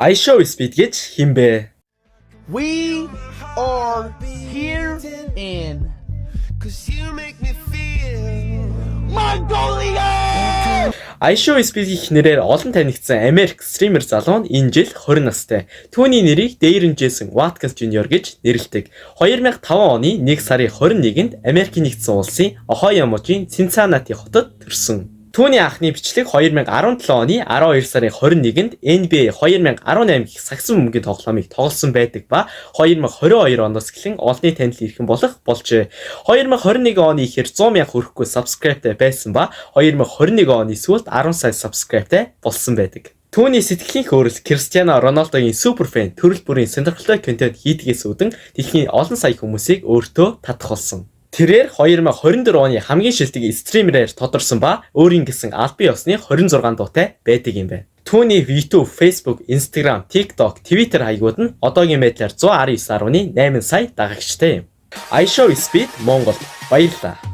I show speed гэж химбэ? We are here in Mongolia! I show speed гэх нэрээр олон танигдсан Америк стример залуу нь энэ жил 20 настай. Түүний нэрийг Darren Jason Watkins Jr. гэж нэрлэдэг. 2005 оны 1 сарын 21-нд Америкийн нэгдсэн улсын Ohio мужийн Cincinnati хотод төрсөн. Түүний анхны бичлэг 2017 оны 12 сарын 21-нд NBA 2018 гэх сагсан бөмбөгийн тоглоомыг тоглосон байдаг ба 2022 оноос эхлэн олонний танил ирхэн болох болжээ. 2021 оны ихэр 100 мянга хүрэхгүй subscribeтай байсан ба 2021 оны сүүлд 10 сая subscribeтай болсон байдаг. Түүний сэтгэлийн хөөрөл Кристиано Роналдогийн суперфэн төрөл бүрийн сонирхолтой контент хийдгээс үүдэн дэлхийн олон сая хүмүүсийг өөртөө татах болсон. Тэрээр 2024 оны хамгийн шилдэг стримерээр тодорсон ба өөрийн гэсэн албан ёсны 26 дуутай байдаг юм байна. Түүний YouTube, Facebook, Instagram, TikTok, Twitter хаягууд нь одоогийн байдлаар 119.8 сая дагагчтай юм. I show speed Монгол баярлалаа.